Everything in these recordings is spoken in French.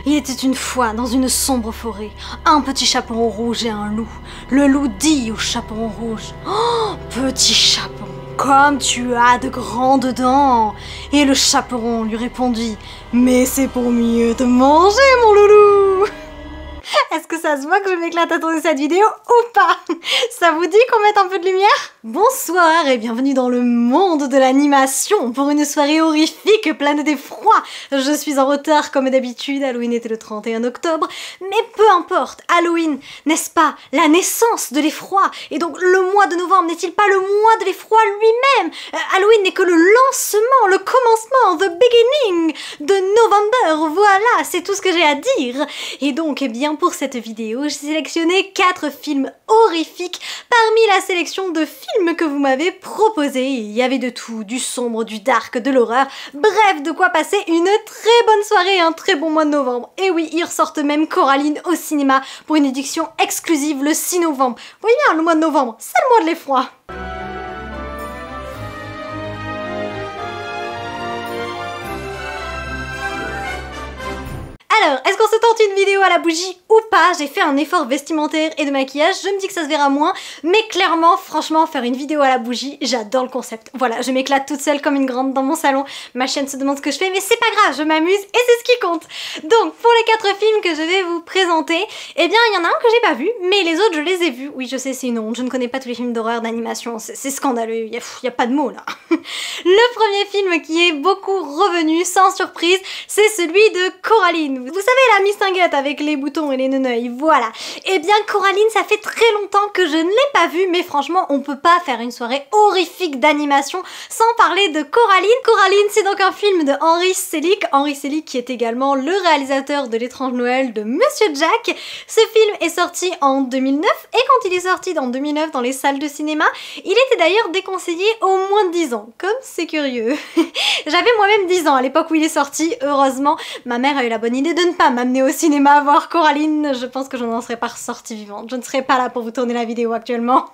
Il était une fois dans une sombre forêt, un petit chaperon rouge et un loup. Le loup dit au chaperon rouge: oh, petit chaperon, comme tu as de grandes dents. Et le chaperon lui répondit: mais c'est pour mieux te manger, mon loulou. Est-ce que ça se voit que je m'éclate à tourner cette vidéo ou pas? Ça vous dit qu'on mette un peu de lumière? Bonsoir et bienvenue dans le monde de l'animation pour une soirée horrifique pleine d'effroi. Je suis en retard comme d'habitude, Halloween était le 31 octobre, mais peu importe, Halloween, n'est-ce pas la naissance de l'effroi? Et donc le mois de novembre n'est-il pas le mois de l'effroi lui-même? Halloween n'est que le lancement, le commencement, the beginning de November, voilà, c'est tout ce que j'ai à dire. Et donc, eh bien, pour cette vidéo, j'ai sélectionné 4 films horrifiques parmi la sélection de films que vous m'avez proposé. Il y avait de tout, du sombre, du dark, de l'horreur, bref, de quoi passer une très bonne soirée et un très bon mois de novembre. Et oui, ils ressortent même Coraline au cinéma pour une édition exclusive le 6 novembre. Vous voyez bien, le mois de novembre, c'est le mois de l'effroi. Alors, est-ce qu'on se tente une vidéo à la bougie ou pas? J'ai fait un effort vestimentaire et de maquillage, je me dis que ça se verra moins, mais clairement, franchement, faire une vidéo à la bougie, j'adore le concept. Voilà, je m'éclate toute seule comme une grande dans mon salon, ma chaîne se demande ce que je fais, mais c'est pas grave, je m'amuse et c'est ce qui compte. Donc, pour les 4 films que je vais vous présenter, eh bien, il y en a un que j'ai pas vu, mais les autres, je les ai vus. Oui, je sais, c'est une honte, je ne connais pas tous les films d'horreur, d'animation, c'est scandaleux, y a pas de mots là. Le premier film qui est beaucoup revenu, sans surprise, c'est celui de Coraline. Vous savez la mistinguette avec les boutons et les neneuils, voilà. Eh bien Coraline, ça fait très longtemps que je ne l'ai pas vue, mais franchement on peut pas faire une soirée horrifique d'animation sans parler de Coraline. Coraline, c'est donc un film de Henry Selick. Henry Selick qui est également le réalisateur de L'étrange Noël de Monsieur Jack. Ce film est sorti en 2009 et quand il est sorti en 2009 dans les salles de cinéma, il était d'ailleurs déconseillé aux moins de 10 ans. Comme c'est curieux. J'avais moi-même 10 ans à l'époque où il est sorti, heureusement. Ma mère a eu la bonne idée de ne pas m'amener au cinéma voir Coraline. Je pense que je n'en serais pas ressortie vivante. Je ne serais pas là pour vous tourner la vidéo actuellement.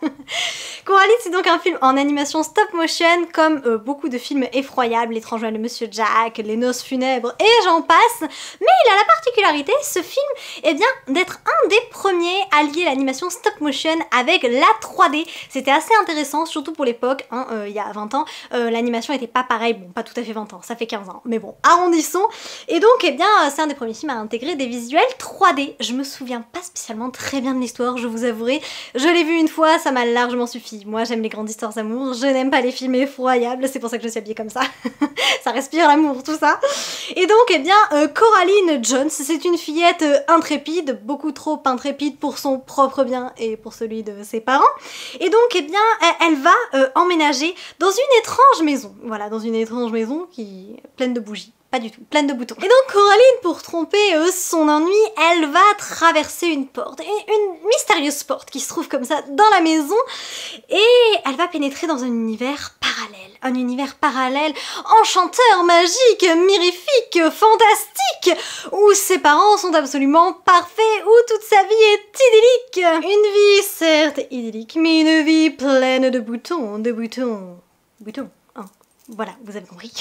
Coraline, c'est donc un film en animation stop motion, comme beaucoup de films effroyables, L'étrange Noël de Monsieur Jack, Les noces funèbres et j'en passe. Mais il a la particularité, ce film, eh bien, d'être un des premiers à lier l'animation stop motion avec la 3D. C'était assez intéressant, surtout pour l'époque, hein, il y a 20 ans, l'animation était pas pareil, bon, pas tout à fait 20 ans, ça fait 15 ans, mais bon, arrondissons. Et donc, eh bien, c'est un des premiers films à intégrer des visuels 3D. Je me souviens pas spécialement très bien de l'histoire, je vous avouerai. Je l'ai vu une fois, ça m'a largement suffi. Moi, j'aime les grandes histoires d'amour, je n'aime pas les films effroyables, c'est pour ça que je suis habillée comme ça. Ça respire l'amour, tout ça. Et donc, eh bien, Coraline Jones, c'est une fillette intrépide, beaucoup trop intrépide pour son propre bien et pour celui de ses parents. Et donc, eh bien, elle va emménager dans une étrange maison. Voilà, dans une étrange maison qui est pleine de bougies. Pas du tout, pleine de boutons. Et donc Coraline, pour tromper son ennui, elle va traverser une porte, une mystérieuse porte qui se trouve comme ça dans la maison, et elle va pénétrer dans un univers parallèle, enchanteur, magique, mirifique, fantastique, où ses parents sont absolument parfaits, où toute sa vie est idyllique. Une vie certes idyllique, mais une vie pleine de boutons. Voilà, vous avez compris.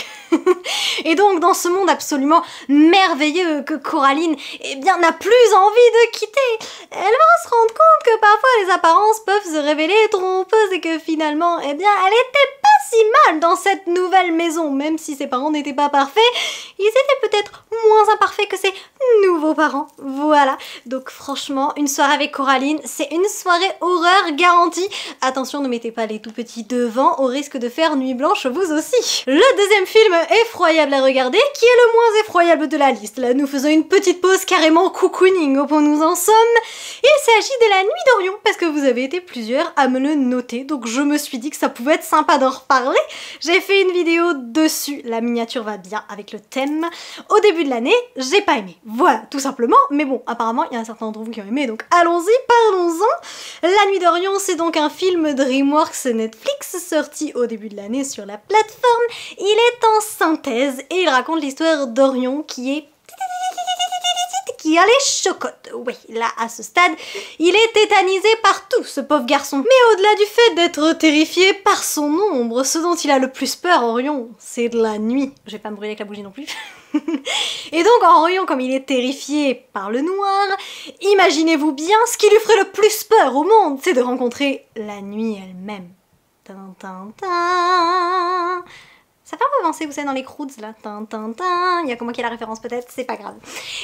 Et donc, dans ce monde absolument merveilleux que Coraline, eh bien, n'a plus envie de quitter, elle va se rendre compte que parfois les apparences peuvent se révéler trompeuses et que finalement, eh bien, elle était pas si mal dans cette nouvelle maison, même si ses parents n'étaient pas parfaits, ils étaient peut-être moins imparfaits que ses nouveaux parents. Voilà. Donc, franchement, une soirée avec Coraline, c'est une soirée horreur garantie. Attention, ne mettez pas les tout petits devant, au risque de faire nuit blanche vous aussi. Le deuxième film effroyable à regarder, qui est le moins effroyable de la liste. Là, nous faisons une petite pause carrément cocooning au point où nous en sommes. Il s'agit de La Nuit d'Orion, parce que vous avez été plusieurs à me le noter, donc je me suis dit que ça pouvait être sympa d'en reparler. J'ai fait une vidéo dessus, la miniature va bien avec le thème. Au début de l'année, j'ai pas aimé. Voilà, tout simplement, mais bon, apparemment, il y a un certain nombre d'entre vous qui ont aimé, donc allons-y, parlons-en. La Nuit d'Orion, c'est donc un film DreamWorks Netflix, sorti au début de l'année sur la plateforme. Il est en synthèse et il raconte l'histoire d'Orion qui il a les chocottes. Oui, là, à ce stade, il est tétanisé par tout, ce pauvre garçon. Mais au-delà du fait d'être terrifié par son ombre, ce dont il a le plus peur, Orion, c'est de la nuit. Je vais pas me brûler avec la bougie non plus. Et donc, Orion, comme il est terrifié par le noir, imaginez-vous bien, ce qui lui ferait le plus peur au monde, c'est de rencontrer la nuit elle-même. Tin, tin, tin. Ça fait un peu avancer, vous savez, dans les Croods, là. Tin, tin, tin. Il y a que moi qui ai la référence, peut-être, c'est pas grave.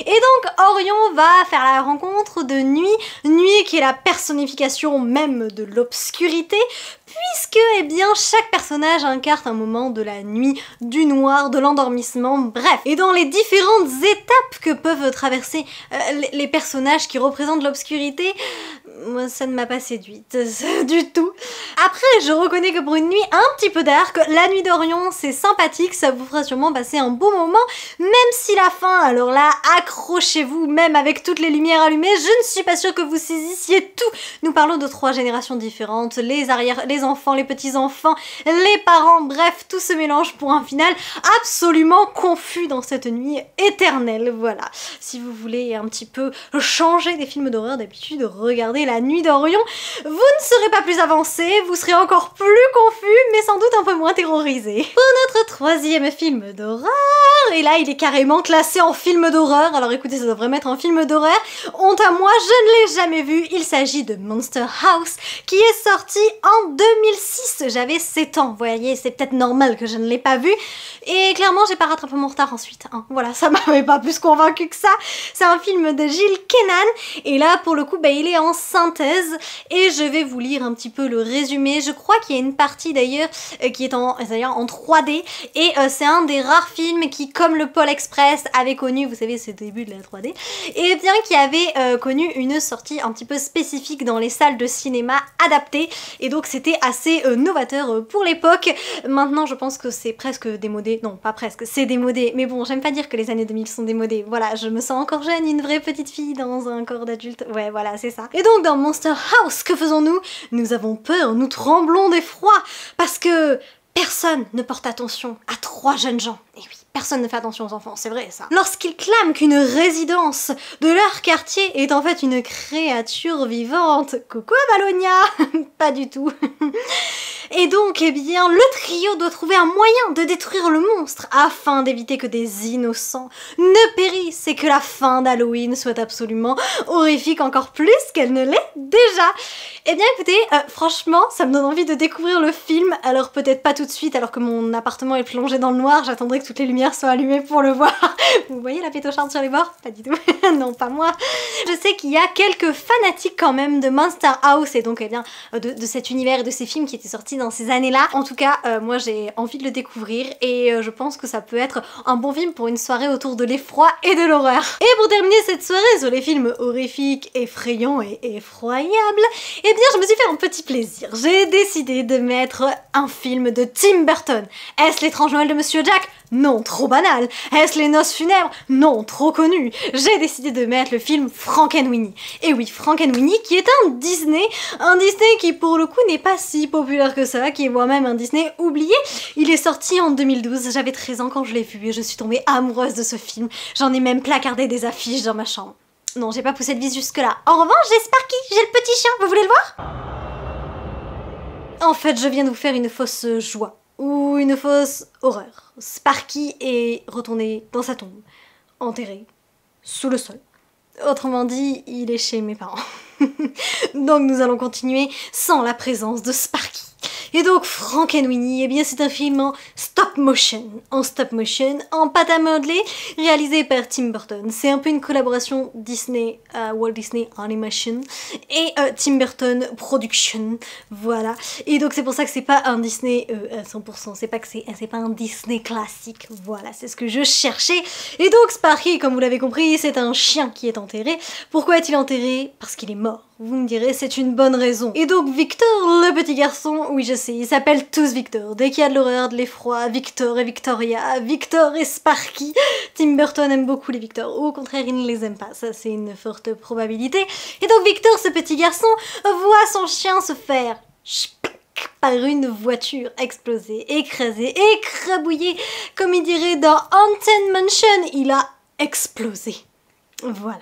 Et donc, Orion va faire la rencontre de Nuit. Nuit qui est la personnification même de l'obscurité, puisque, eh bien, chaque personnage incarne un moment de la nuit, du noir, de l'endormissement, bref. Et dans les différentes étapes que peuvent traverser les personnages qui représentent l'obscurité, moi, ça ne m'a pas séduite, du tout. Après, je reconnais que pour une nuit un petit peu dark, la nuit d'Orion, c'est sympathique, ça vous fera sûrement passer un beau moment, même si la fin, alors là, accrochez-vous, même avec toutes les lumières allumées, je ne suis pas sûre que vous saisissiez tout. Nous parlons de 3 générations différentes, les enfants, les petits-enfants, les parents, bref, tout se mélange pour un final absolument confus dans cette nuit éternelle, voilà. Si vous voulez un petit peu changer des films d'horreur d'habitude, regardez La Nuit d'Orion, vous ne serez pas plus avancé, vous serez encore plus confus, mais sans doute un peu moins terrorisé. Pour notre 3e film d'horreur, et là il est carrément classé en film d'horreur, alors écoutez, ça devrait mettre en film d'horreur, honte à moi, je ne l'ai jamais vu, il s'agit de Monster House, qui est sorti en 2006, j'avais 7 ans, vous voyez, c'est peut-être normal que je ne l'ai pas vu, et clairement j'ai pas rattrapé mon retard ensuite, hein. Voilà, ça m'avait pas plus convaincu que ça, c'est un film de Jill Kennan, et là pour le coup, bah, il est en synthèse, et je vais vous lire un petit peu le résumé, je crois qu'il y a une partie d'ailleurs qui est en 3D, et c'est un des rares films qui, comme le Pôle Express, avait connu, vous savez, ce début de la 3D, et bien qui avait connu une sortie un petit peu spécifique dans les salles de cinéma adaptées, et donc c'était assez novateur pour l'époque. Maintenant je pense que c'est presque démodé, non pas presque, c'est démodé, mais bon, j'aime pas dire que les années 2000 sont démodées, voilà, je me sens encore jeune, une vraie petite fille dans un corps d'adulte, ouais voilà, c'est ça. Et donc dans Monster House, que faisons-nous? Nous avons peur, nous tremblons d'effroi, parce que personne ne porte attention à 3 jeunes gens. Et oui, personne ne fait attention aux enfants, c'est vrai ça. Lorsqu'ils clament qu'une résidence de leur quartier est en fait une créature vivante. Coucou Valonia. Pas du tout. Et donc, eh bien, le trio doit trouver un moyen de détruire le monstre afin d'éviter que des innocents ne périssent et que la fin d'Halloween soit absolument horrifique encore plus qu'elle ne l'est déjà. Eh bien, écoutez, franchement, ça me donne envie de découvrir le film. Alors peut-être pas tout de suite, alors que mon appartement est plongé dans le noir, j'attendrai que toutes les lumières soient allumées pour le voir. Vous voyez la pétocharde sur les bords? Pas du tout. Non, pas moi. Je sais qu'il y a quelques fanatiques quand même de Monster House et donc, eh bien, de cet univers et de ces films qui étaient sortis dans ces années-là. En tout cas, moi j'ai envie de le découvrir et je pense que ça peut être un bon film pour une soirée autour de l'effroi et de l'horreur. Et pour terminer cette soirée sur les films horrifiques, effrayants et effroyables, eh bien je me suis fait un petit plaisir. J'ai décidé de mettre un film de Tim Burton. Est-ce l'étrange Noël de Monsieur Jack? Non, trop banal. Est-ce les noces funèbres? Non, trop connu. J'ai décidé de mettre le film Frankenweenie. Et oui, Frankenweenie qui est un Disney qui pour le coup n'est pas si populaire que ça, qui est moi-même un Disney oublié. Il est sorti en 2012, j'avais 13 ans quand je l'ai vu et je suis tombée amoureuse de ce film. J'en ai même placardé des affiches dans ma chambre. Non, j'ai pas poussé de vis jusque là. En revanche, j'ai Sparky, j'ai le petit chien, vous voulez le voir? En fait, je viens de vous faire une fausse joie. Ou une fausse horreur. Sparky est retourné dans sa tombe, enterré, sous le sol. Autrement dit, il est chez mes parents. Donc nous allons continuer sans la présence de Sparky. Et donc Frankenweenie, eh bien c'est un film en stop motion, en pâte à modeler, réalisé par Tim Burton. C'est un peu une collaboration Disney, Walt Disney Animation et Tim Burton Production, voilà. Et donc c'est pour ça que c'est pas un Disney à 100%, c'est pas un Disney classique, voilà, c'est ce que je cherchais. Et donc Sparky, comme vous l'avez compris, c'est un chien qui est enterré. Pourquoi est-il enterré? Parce qu'il est mort. Vous me direz, c'est une bonne raison. Et donc Victor, le petit garçon, oui je sais, ils s'appellent tous Victor. Dès qu'il y a de l'horreur, de l'effroi, Victor et Victoria, Victor et Sparky. Tim Burton aime beaucoup les Victor, ou au contraire il ne les aime pas, ça c'est une forte probabilité. Et donc Victor, ce petit garçon, voit son chien se faire par une voiture explosée, écrasée, écrabouillée, comme il dirait dans Haunted Mansion, il a explosé. Voilà.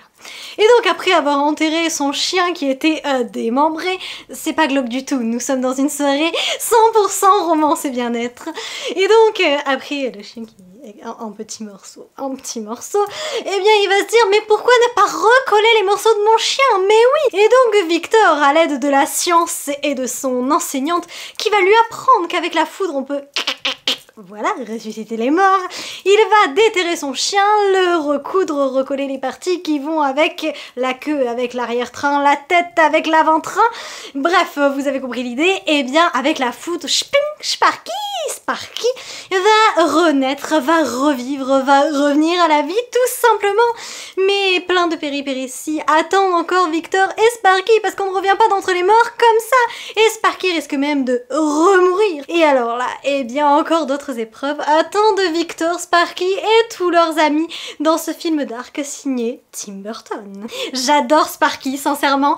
Et donc après avoir enterré son chien qui était démembré, c'est pas glauque du tout, nous sommes dans une soirée 100% romance et bien-être. Et donc après le chien qui est en petits morceaux, eh bien il va se dire mais pourquoi ne pas recoller les morceaux de mon chien? Mais oui. Et donc Victor, à l'aide de la science et de son enseignante, qui va lui apprendre qu'avec la foudre on peut... Voilà, ressusciter les morts. Il va déterrer son chien, le recoudre, recoller les parties qui vont avec la queue, avec l'arrière-train, la tête avec l'avant-train. Bref, vous avez compris l'idée. Et bien, avec la foudre, Sparky va renaître, va revivre, va revenir à la vie tout simplement. Mais plein de péripéties attendent encore Victor et Sparky parce qu'on ne revient pas d'entre les morts comme ça. Et Sparky risque même de remourir. Et alors là, eh bien encore d'autres épreuves attendent Victor, Sparky et tous leurs amis dans ce film dark signé Tim Burton. J'adore Sparky, sincèrement.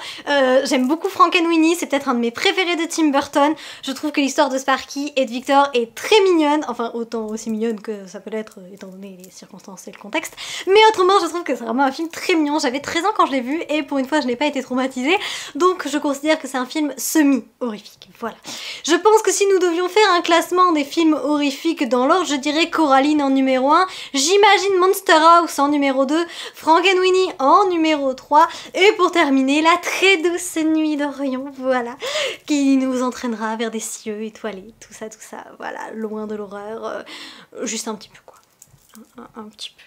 J'aime beaucoup Frankenweenie, c'est peut-être un de mes préférés de Tim Burton. Je trouve que l'histoire de Sparky et de Victor est très mignonne, enfin autant aussi mignonne que ça peut l'être étant donné les circonstances et le contexte. Mais autrement, je trouve que c'est vraiment un film très mignon. J'avais 13 ans quand je l'ai vu et pour une fois, je n'ai pas été traumatisée. Donc je considère que c'est un film semi-horrifique. Voilà. Je pense que si nous devions faire un classement des films horrifiques dans l'ordre, je dirais Coraline en numéro 1, j'imagine Monster House en numéro 2, Frankenweenie en numéro 3, et pour terminer, La très douce nuit d'Orion, voilà, qui nous entraînera vers des cieux étoilés, tout ça, voilà, loin de l'horreur, juste un petit peu quoi, un petit peu.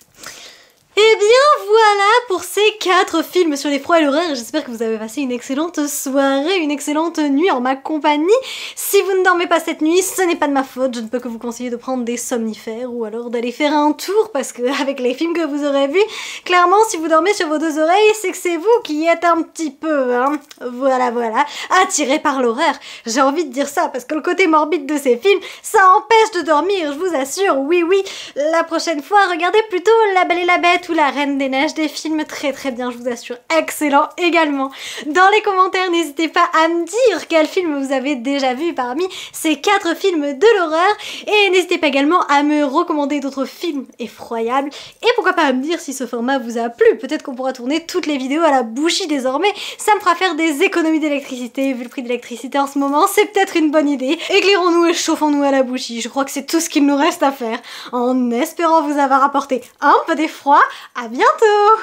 Et bien voilà pour ces 4 films sur l'effroi et l'horreur. J'espère que vous avez passé une excellente soirée, une excellente nuit en ma compagnie. Si vous ne dormez pas cette nuit, ce n'est pas de ma faute. Je ne peux que vous conseiller de prendre des somnifères ou alors d'aller faire un tour parce que avec les films que vous aurez vus, clairement si vous dormez sur vos 2 oreilles, c'est que c'est vous qui êtes un petit peu, voilà, attiré par l'horreur. J'ai envie de dire ça parce que le côté morbide de ces films, ça empêche de dormir, je vous assure, oui. La prochaine fois, regardez plutôt La Belle et la Bête ou La Reine des Neiges, des films très bien, je vous assure, excellent également. Dans les commentaires, n'hésitez pas à me dire quel film vous avez déjà vu parmi ces 4 films de l'horreur et n'hésitez pas également à me recommander d'autres films effroyables et pourquoi pas à me dire si ce format vous a plu. Peut-être qu'on pourra tourner toutes les vidéos à la bougie désormais, ça me fera faire des économies d'électricité, vu le prix d'électricité en ce moment, c'est peut-être une bonne idée. Éclairons-nous et chauffons-nous à la bougie, je crois que c'est tout ce qu'il nous reste à faire, en espérant vous avoir apporté un peu d'effroi. À bientôt!